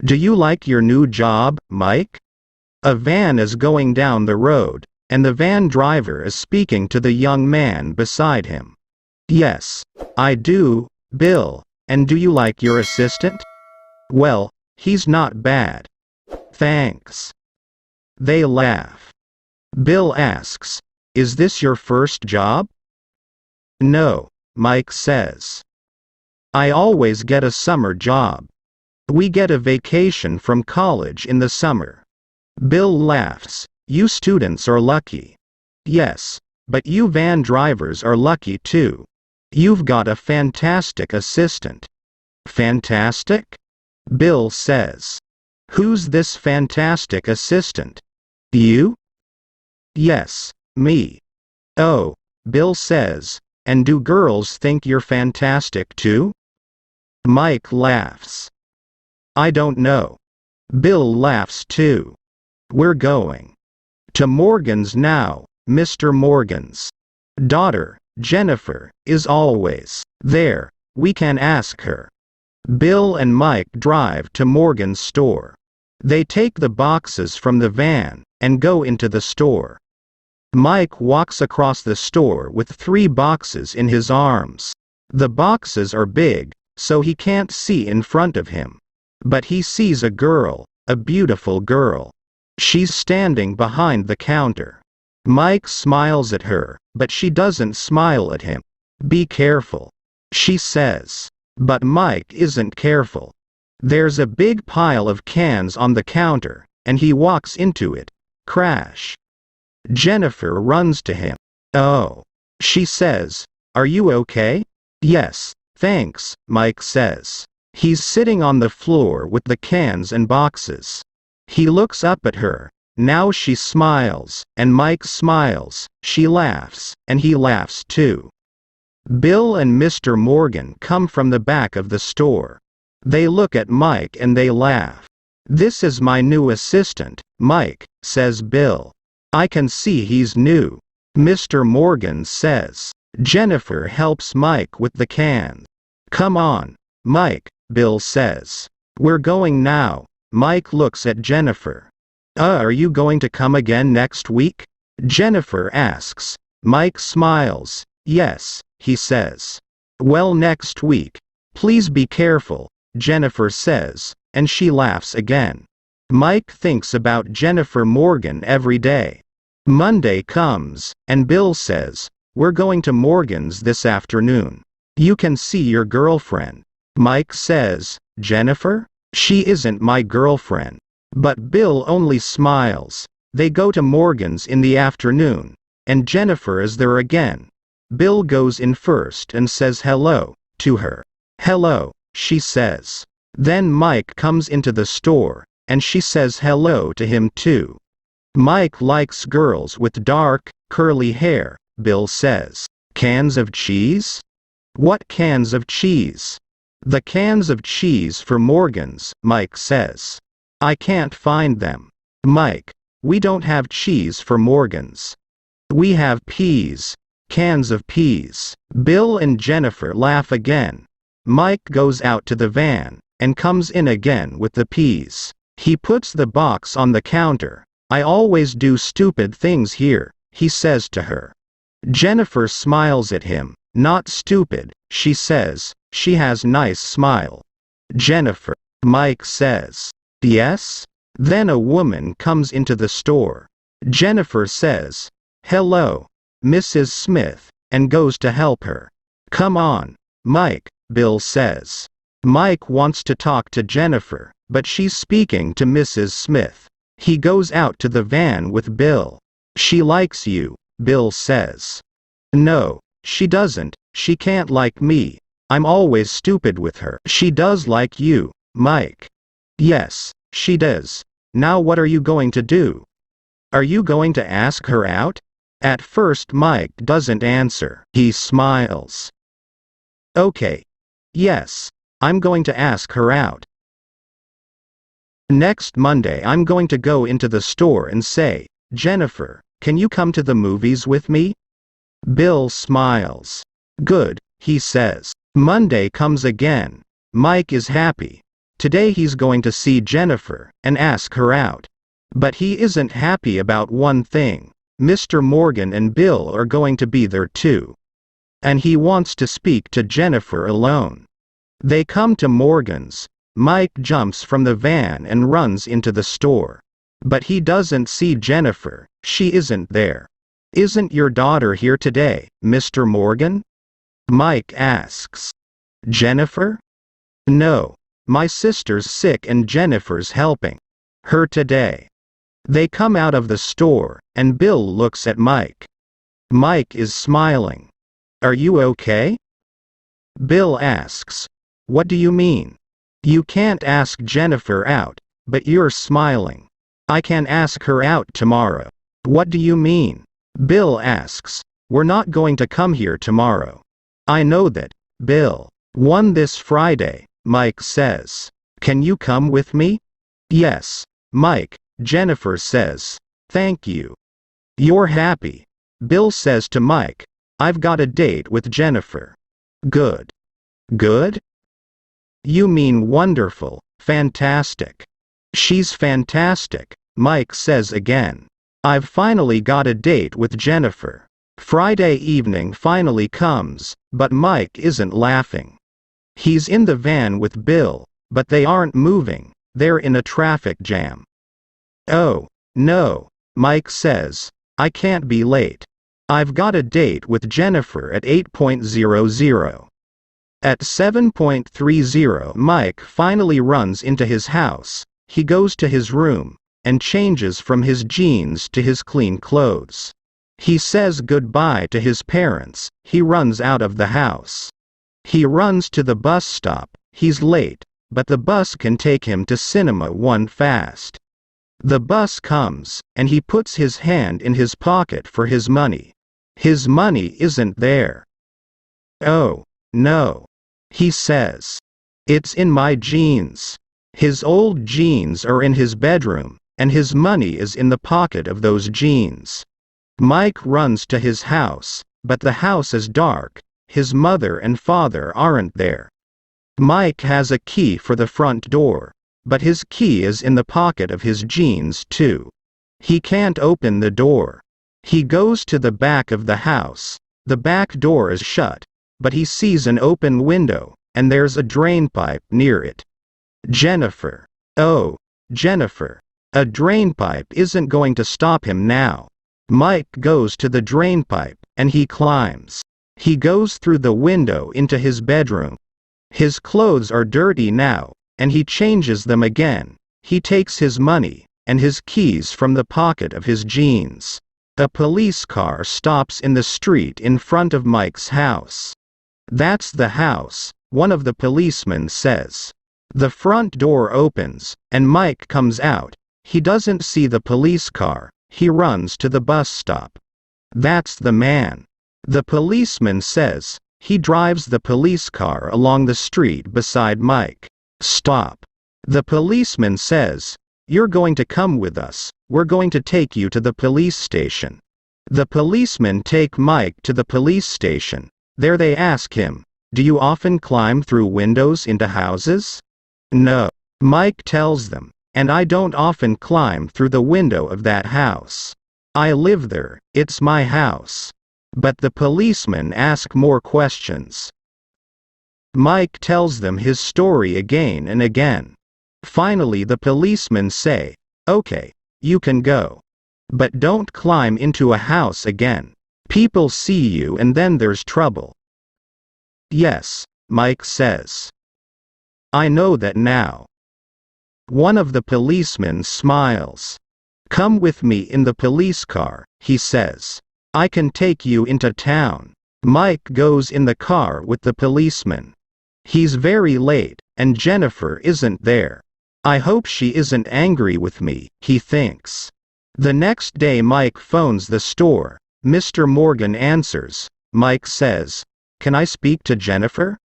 Do you like your new job, Mike? A van is going down the road, and the van driver is speaking to the young man beside him. Yes, I do, Bill. And do you like your assistant? Well, he's not bad. Thanks. They laugh. Bill asks, Is this your first job? No, Mike says. I always get a summer job. We get a vacation from college in the summer. Bill laughs. You students are lucky. Yes, but you van drivers are lucky too. You've got a fantastic assistant. Fantastic? Bill says. Who's this fantastic assistant? You? Yes, me. Oh, Bill says, and do girls think you're fantastic too? Mike laughs. I don't know. Bill laughs too. We're going to Morgan's now. Mr. Morgan's daughter, Jennifer, is always there. We can ask her. Bill and Mike drive to Morgan's store. They take the boxes from the van and go into the store. Mike walks across the store with 3 boxes in his arms. The boxes are big, so he can't see in front of him. But he sees a girl, a beautiful girl. She's standing behind the counter. Mike smiles at her, but she doesn't smile at him. Be careful, she says. But Mike isn't careful. There's a big pile of cans on the counter, and he walks into it. Crash. Jennifer runs to him. Oh, she says, are you okay? Yes, thanks, Mike says. He's sitting on the floor with the cans and boxes. He looks up at her. Now she smiles, and Mike smiles. She laughs, and he laughs too. Bill and Mr. Morgan come from the back of the store. They look at Mike and they laugh. This is my new assistant, Mike, says Bill. I can see he's new. Mr. Morgan says. Jennifer helps Mike with the cans. Come on, Mike, Bill says. We're going now. Mike looks at Jennifer. Are you going to come again next week? Jennifer asks. Mike smiles. Yes, he says. Well, next week. Please be careful, Jennifer says, and she laughs again. Mike thinks about Jennifer Morgan every day. Monday comes, and Bill says, We're going to Morgan's this afternoon. You can see your girlfriend. Mike says, Jennifer? She isn't my girlfriend. But Bill only smiles. They go to Morgan's in the afternoon, and Jennifer is there again. Bill goes in first and says hello to her. Hello, she says. Then Mike comes into the store, and she says hello to him too. Mike likes girls with dark, curly hair, Bill says. Cans of cheese? What cans of cheese? The cans of cheese for Morgan's, Mike says. I can't find them. Mike, we don't have cheese for Morgan's. We have peas. Cans of peas. Bill and Jennifer laugh again. Mike goes out to the van, and comes in again with the peas. He puts the box on the counter. I always do stupid things here, he says to her. Jennifer smiles at him. Not stupid, she says. She has nice smile. Jennifer. Mike says. Yes? Then a woman comes into the store. Jennifer says, Hello, Mrs. Smith, and goes to help her. Come on, Mike, Bill says. Mike wants to talk to Jennifer, but she's speaking to Mrs. Smith. He goes out to the van with Bill. She likes you, Bill says. No, she doesn't. She can't like me. I'm always stupid with her. She does like you, Mike. Yes, she does. Now what are you going to do? Are you going to ask her out? At first Mike doesn't answer. He smiles. Okay. Yes, I'm going to ask her out. Next Monday I'm going to go into the store and say, Jennifer, can you come to the movies with me? Bill smiles. Good, he says. Monday comes again. Mike is happy. Today he's going to see Jennifer and ask her out. But he isn't happy about one thing. Mr. Morgan and Bill are going to be there too. And he wants to speak to Jennifer alone. They come to Morgan's. Mike jumps from the van and runs into the store. But he doesn't see Jennifer. She isn't there. "Isn't your daughter here today, Mr. Morgan?" Mike asks. "Jennifer? No. My sister's sick and Jennifer's helping her today." They come out of the store, and Bill looks at Mike. Mike is smiling. "Are you okay?" Bill asks. "What do you mean? You can't ask Jennifer out, but you're smiling." "I can ask her out tomorrow." "What do you mean?" Bill asks. "We're not going to come here tomorrow." "I know that, Bill. One this Friday," Mike says. "Can you come with me?" "Yes, Mike," Jennifer says. "Thank you." "You're happy," Bill says to Mike. "I've got a date with Jennifer." "Good." "Good? You mean wonderful, fantastic." "She's fantastic," Mike says again. "I've finally got a date with Jennifer." Friday evening finally comes, but Mike isn't laughing. He's in the van with Bill, but they aren't moving, they're in a traffic jam. "Oh, no," Mike says. "I can't be late. I've got a date with Jennifer at 8:00. At 7:30 Mike finally runs into his house. He goes to his room, and changes from his jeans to his clean clothes. He says goodbye to his parents. He runs out of the house. He runs to the bus stop. He's late, but the bus can take him to Cinema 1 fast. The bus comes, and he puts his hand in his pocket for his money. His money isn't there. "Oh, no," he says. "It's in my jeans." His old jeans are in his bedroom, and his money is in the pocket of those jeans. Mike runs to his house, but the house is dark. His mother and father aren't there. Mike has a key for the front door, but his key is in the pocket of his jeans too. He can't open the door. He goes to the back of the house. The back door is shut, but he sees an open window, and there's a drainpipe near it. Jennifer. Oh, Jennifer. A drainpipe isn't going to stop him now. Mike goes to the drainpipe, and he climbs. He goes through the window into his bedroom. His clothes are dirty now, and he changes them again. He takes his money, and his keys from the pocket of his jeans. A police car stops in the street in front of Mike's house. "That's the house," one of the policemen says. The front door opens, and Mike comes out. He doesn't see the police car. He runs to the bus stop. "That's the man," the policeman says. He drives the police car along the street beside Mike. "Stop," the policeman says. "You're going to come with us. We're going to take you to the police station." The policemen take Mike to the police station. There they ask him, "Do you often climb through windows into houses?" "No," Mike tells them, "and I don't often climb through the window of that house. I live there, it's my house." But the policemen ask more questions. Mike tells them his story again and again. Finally the policemen say, "Okay, you can go. But don't climb into a house again. People see you and then there's trouble." "Yes," Mike says. "I know that now." One of the policemen smiles. "Come with me in the police car," he says. "I can take you into town." Mike goes in the car with the policeman. He's very late, and Jennifer isn't there. "I hope she isn't angry with me," he thinks. The next day Mike phones the store. Mr. Morgan answers. Mike says, "Can I speak to Jennifer?"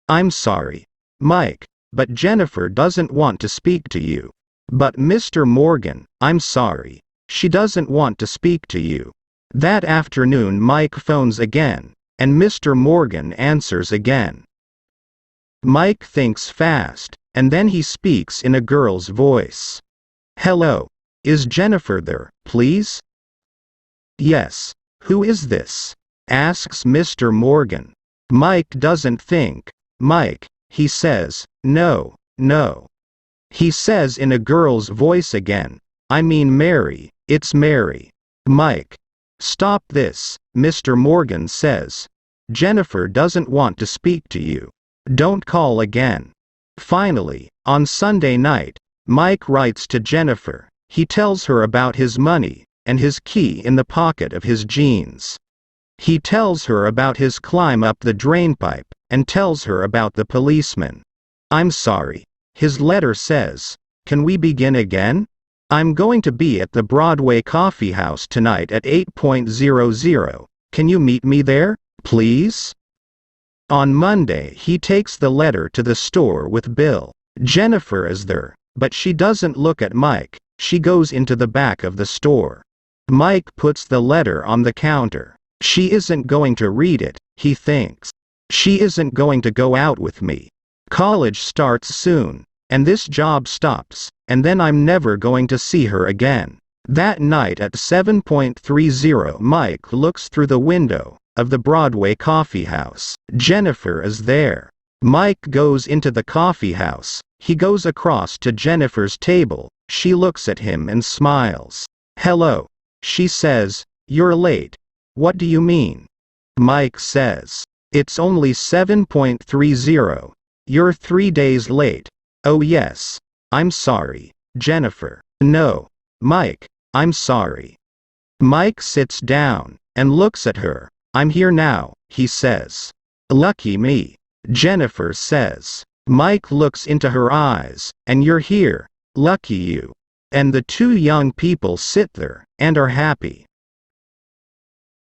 "I'm sorry, Mike, but Jennifer doesn't want to speak to you." "But Mr. Morgan, I'm sorry. She doesn't want to speak to you." That afternoon Mike phones again, and Mr. Morgan answers again. Mike thinks fast. and then he speaks in a girl's voice. "Hello. Is Jennifer there, please?" "Yes. Who is this?" asks Mr. Morgan. Mike doesn't think. "Mike," he says. "No, no." He says in a girl's voice again. "I mean Mary, it's Mary." "Mike. Stop this," Mr. Morgan says. "Jennifer doesn't want to speak to you. Don't call again." Finally, on Sunday night, Mike writes to Jennifer. He tells her about his money, and his key in the pocket of his jeans. He tells her about his climb up the drainpipe, and tells her about the policeman. "I'm sorry," his letter says. "Can we begin again? I'm going to be at the Broadway Coffee House tonight at 8:00. Can you meet me there, please?" On Monday he takes the letter to the store with Bill. Jennifer is there, but she doesn't look at Mike. She goes into the back of the store. Mike puts the letter on the counter. She isn't going to read it, he thinks. She isn't going to go out with me. College starts soon, and this job stops, and then I'm never going to see her again. That night at 7:30, Mike looks through the window of the Broadway Coffee House. Jennifer is there. Mike goes into the coffee house. He goes across to Jennifer's table. She looks at him and smiles. "Hello," she says. "You're late." "What do you mean?" Mike says. "It's only 7:30. You're 3 days late." "Oh yes. I'm sorry, Jennifer." "No, Mike, I'm sorry." Mike sits down and looks at her. "I'm here now," he says. "Lucky me," Jennifer says. Mike looks into her eyes. "And you're here. Lucky you." And the two young people sit there and are happy.